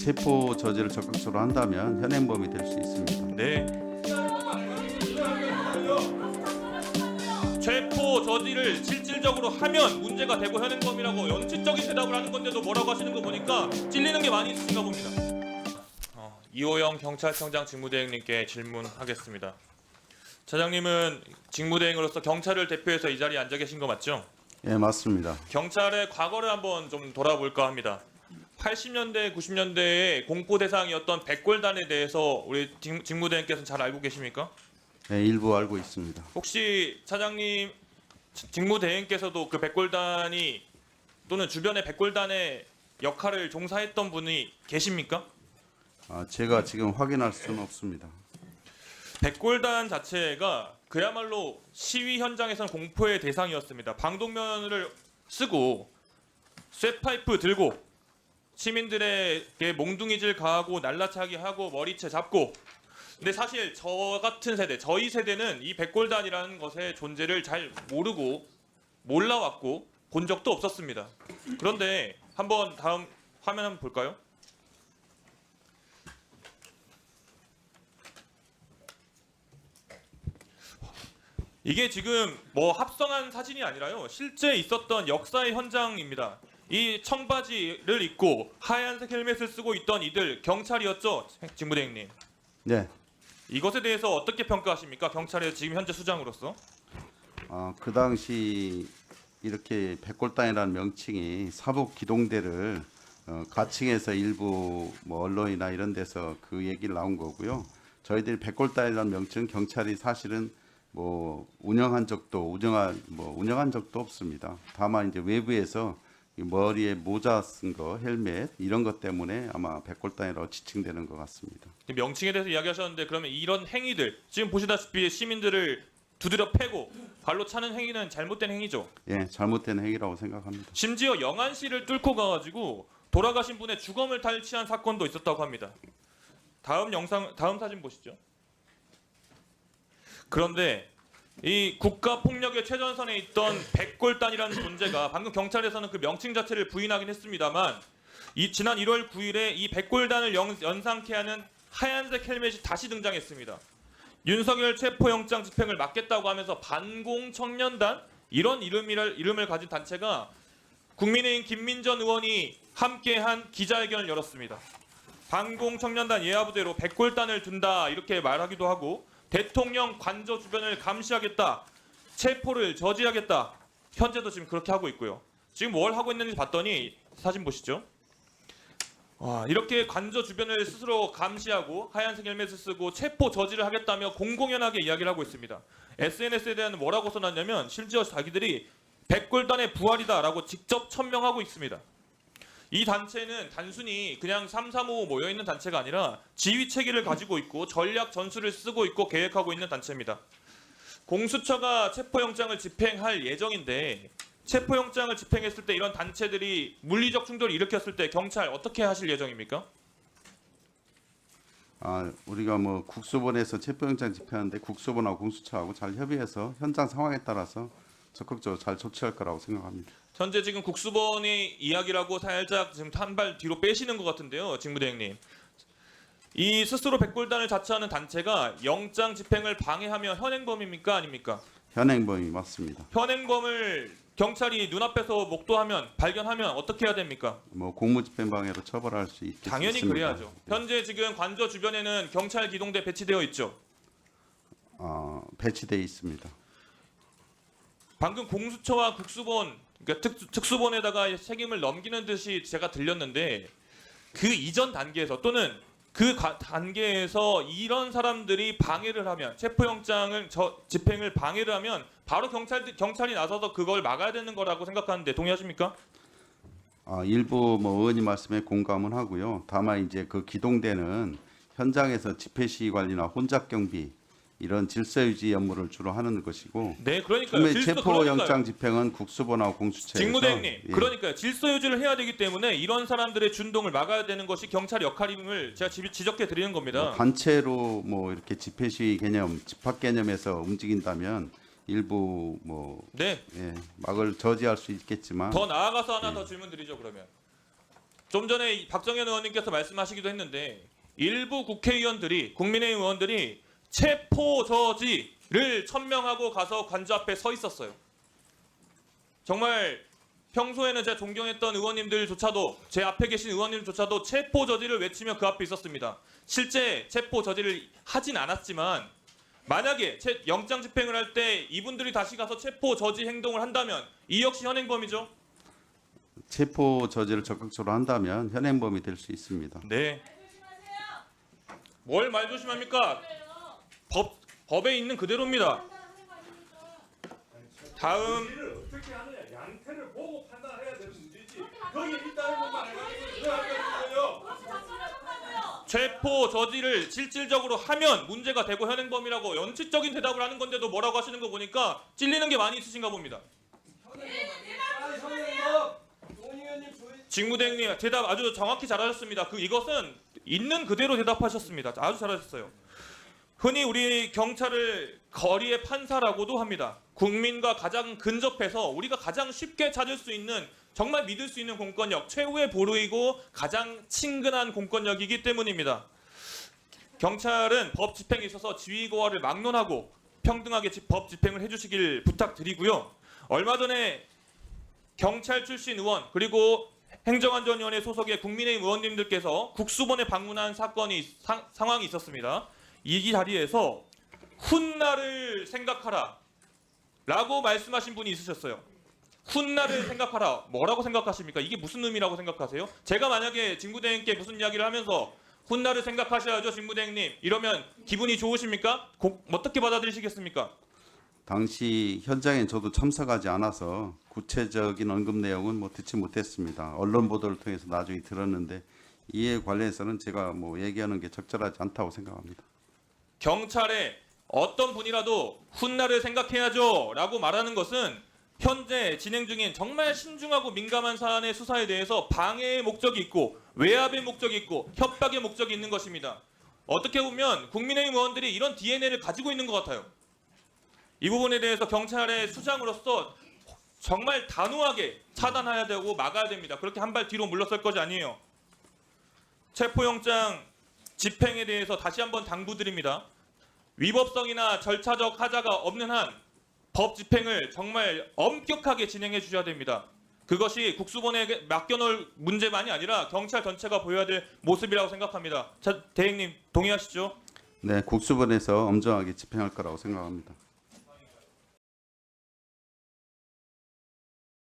체포 저지를 적극적으로 한다면 현행범이 될 수 있습니다. 네. 체포 저지를 실질적으로 하면 문제가 되고 현행범이라고 연치적인 대답을 하는 건데도 뭐라고 하시는 거 보니까 찔리는 게 많이 있으신가 봅니다. 이호영 경찰청장 직무대행님께 질문하겠습니다. 차장님은 직무대행으로서 경찰을 대표해서 이 자리에 앉아 계신 거 맞죠? 예, 맞습니다. 경찰의 과거를 한번 좀 돌아볼까 합니다. 80년대, 90년대에 공포 대상이었던 백골단에 대해서 우리 직무대행께서는 잘 알고 계십니까? 예, 일부 알고 있습니다. 혹시 차장님 직무대행께서도 그 백골단이 또는 주변의 백골단의 역할을 종사했던 분이 계십니까? 제가 지금 확인할 수는 없습니다. 백골단 자체가 그야말로 시위 현장에서는 공포의 대상이었습니다. 방독면을 쓰고 쇠파이프 들고 시민들에게 몽둥이질 가하고 날라차기 하고 머리채 잡고. 근데 사실 저 같은 세대, 저희 세대는 이 백골단이라는 것의 존재를 잘 모르고 몰라왔고 본 적도 없었습니다. 그런데 한번 다음 화면 한번 볼까요? 이게 지금 뭐 합성한 사진이 아니라요. 실제 있었던 역사의 현장입니다. 이 청바지를 입고 하얀색 헬멧을 쓰고 있던 이들 경찰이었죠, 직무대행님. 네. 이것에 대해서 어떻게 평가하십니까? 경찰의 지금 현재 수장으로서. 그 당시 이렇게 백골단이라는 명칭이 사복 기동대를 가칭해서 일부 뭐 언론이나 이런 데서 그 얘기를 나온 거고요. 저희들이 백골단이라는 명칭 경찰이 사실은 뭐 운영한 적도 없습니다. 다만 이제 외부에서 이 머리에 모자 쓴 거, 헬멧 이런 것 때문에 아마 백골단이라고 지칭되는 것 같습니다. 명칭에 대해서 이야기하셨는데 그러면 이런 행위들 지금 보시다시피 시민들을 두드려 패고 발로 차는 행위는 잘못된 행위죠. 예, 잘못된 행위라고 생각합니다. 심지어 영안시를 뚫고 가가지고 돌아가신 분의 주검을 탈취한 사건도 있었다고 합니다. 다음 사진 보시죠. 그런데 이 국가 폭력의 최전선에 있던 백골단이라는 존재가 방금 경찰에서는 그 명칭 자체를 부인하긴 했습니다만 지난 1월 9일에 이 백골단을 연상케 하는 하얀색 헬멧이 다시 등장했습니다. 윤석열 체포영장 집행을 막겠다고 하면서 반공청년단 이런 이름을 가진 단체가 국민의힘 김민전 의원이 함께한 기자회견을 열었습니다. 반공청년단 예하부대로 백골단을 둔다 이렇게 말하기도 하고 대통령 관저 주변을 감시하겠다, 체포를 저지하겠다. 현재도 지금 그렇게 하고 있고요. 지금 뭘 하고 있는지 봤더니 사진 보시죠. 이렇게 관저 주변을 스스로 감시하고 하얀색 헬멧을 쓰고 체포 저지를 하겠다며 공공연하게 이야기를 하고 있습니다. SNS에 대한 뭐라고 써놨냐면 심지어 자기들이 백골단의 부활이다라고 직접 천명하고 있습니다. 이 단체는 단순히 그냥 335 모여있는 단체가 아니라 지휘체계를 가지고 있고 전략 전술을 쓰고 있고 계획하고 있는 단체입니다. 공수처가 체포영장을 집행할 예정인데 체포영장을 집행했을 때 이런 단체들이 물리적 충돌을 일으켰을 때 경찰 어떻게 하실 예정입니까? 우리가 뭐 국수본에서 체포영장 집행하는데 국수본하고 공수처하고 잘 협의해서 현장 상황에 따라서 적극적으로 잘 조치할 거라고 생각합니다. 현재 지금 국수본이 이야기라고 살짝 지금 한 발 뒤로 빼시는 것 같은데요, 직무대행님. 이 스스로 백골단을 자처하는 단체가 영장 집행을 방해하면 현행범입니까, 아닙니까? 현행범이 맞습니다. 현행범을 경찰이 눈앞에서 목도하면 발견하면 어떻게 해야 됩니까? 뭐 공무집행방해로 처벌할 수 있겠습니다. 당연히 그래야죠. 네. 현재 지금 관저 주변에는 경찰 기동대 배치되어 있죠. 배치돼 있습니다. 방금 공수처와 국수본, 그러니까 특수본에다가 책임을 넘기는 듯이 제가 들렸는데 그 이전 단계에서 또는 그 단계에서 이런 사람들이 방해를 하면 체포영장을 집행을 방해를 하면 바로 경찰이 나서서 그걸 막아야 되는 거라고 생각하는데 동의하십니까? 일부 뭐 의원님 말씀에 공감은 하고요. 다만 이제 그 기동대는 현장에서 집회 시위 관리나 혼잡 경비 이런 질서 유지 업무를 주로 하는 것이고, 네, 그러니까요. 체포 영장 집행은 국수본하고 공수처에서. 직무대행님, 예. 그러니까요. 질서 유지를 해야 되기 때문에 이런 사람들의 준동을 막아야 되는 것이 경찰 역할임을 제가 지적해 드리는 겁니다. 단체로 뭐 이렇게 집회 시위 개념, 집합 개념에서 움직인다면 일부 뭐 네. 막을 저지할 수 있겠지만. 더 나아가서 하나 더 질문 드리죠, 그러면. 좀 전에 박정현 의원님께서 말씀하시기도 했는데 일부 국회의원들이 국민의힘 의원들이 체포 저지를 천명하고 가서 관저 앞에 서 있었어요. 정말 평소에는 제가 존경했던 의원님들조차도 제 앞에 계신 의원님조차도 체포 저지를 외치며 그 앞에 있었습니다. 실제 체포 저지를 하진 않았지만 만약에 영장 집행을 할 때 이분들이 다시 가서 체포 저지 행동을 한다면 이 역시 현행범이죠. 체포 저지를 적극적으로 한다면 현행범이 될 수 있습니다. 네. 뭘 말 조심합니까? 법에 있는 그대로입니다. 다음 문제를 어떻게 하느냐 양태를 보고 판단해야 되는 문제지. 거기 있다는 것만 알고 왜 하는 거예요? 체포 저지를 실질적으로 하면 문제가 되고 현행범이라고 연칙적인 대답을 하는 건데도 뭐라고 하시는 거 보니까 찔리는 게 많이 있으신가 봅니다. 직무대행님 대답 아주 정확히 잘하셨습니다. 이것은 있는 그대로 대답하셨습니다. 아주 잘하셨어요. 흔히 우리 경찰을 거리의 판사라고도 합니다. 국민과 가장 근접해서 우리가 가장 쉽게 찾을 수 있는 정말 믿을 수 있는 공권력, 최후의 보루이고 가장 친근한 공권력이기 때문입니다. 경찰은 법 집행에 있어서 지위고하를 막론하고 평등하게 법 집행을 해주시길 부탁드리고요. 얼마 전에 경찰 출신 의원 그리고 행정안전위원회 소속의 국민의힘 의원님들께서 국수본에 방문한 상황이 있었습니다. 이 자리에서 훗날을 생각하라 라고 말씀하신 분이 있으셨어요. 훗날을 생각하라. 뭐라고 생각하십니까? 이게 무슨 의미라고 생각하세요? 제가 만약에 직무대행께 무슨 이야기를 하면서 훗날을 생각하셔야죠, 직무대행님. 이러면 기분이 좋으십니까? 어떻게 받아들이시겠습니까? 당시 현장에 저도 참석하지 않아서 구체적인 언급 내용은 듣지 못했습니다. 언론 보도를 통해서 나중에 들었는데 이에 관련해서는 제가 얘기하는 게 적절하지 않다고 생각합니다. 경찰에 어떤 분이라도 훗날을 생각해야죠 라고 말하는 것은 현재 진행 중인 정말 신중하고 민감한 사안의 수사에 대해서 방해의 목적이 있고 외압의 목적이 있고 협박의 목적이 있는 것입니다. 어떻게 보면 국민의힘 의원들이 이런 DNA를 가지고 있는 것 같아요. 이 부분에 대해서 경찰의 수장으로서 정말 단호하게 차단해야 되고 막아야 됩니다. 그렇게 한 발 뒤로 물러설 것이 아니에요. 체포영장 집행에 대해서 다시 한번 당부드립니다. 위법성이나 절차적 하자가 없는 한 법 집행을 정말 엄격하게 진행해 주셔야 됩니다. 그것이 국수본에 맡겨놓을 문제만이 아니라 경찰 전체가 보여야 될 모습이라고 생각합니다. 자, 대행님 동의하시죠? 네, 국수본에서 엄정하게 집행할 거라고 생각합니다.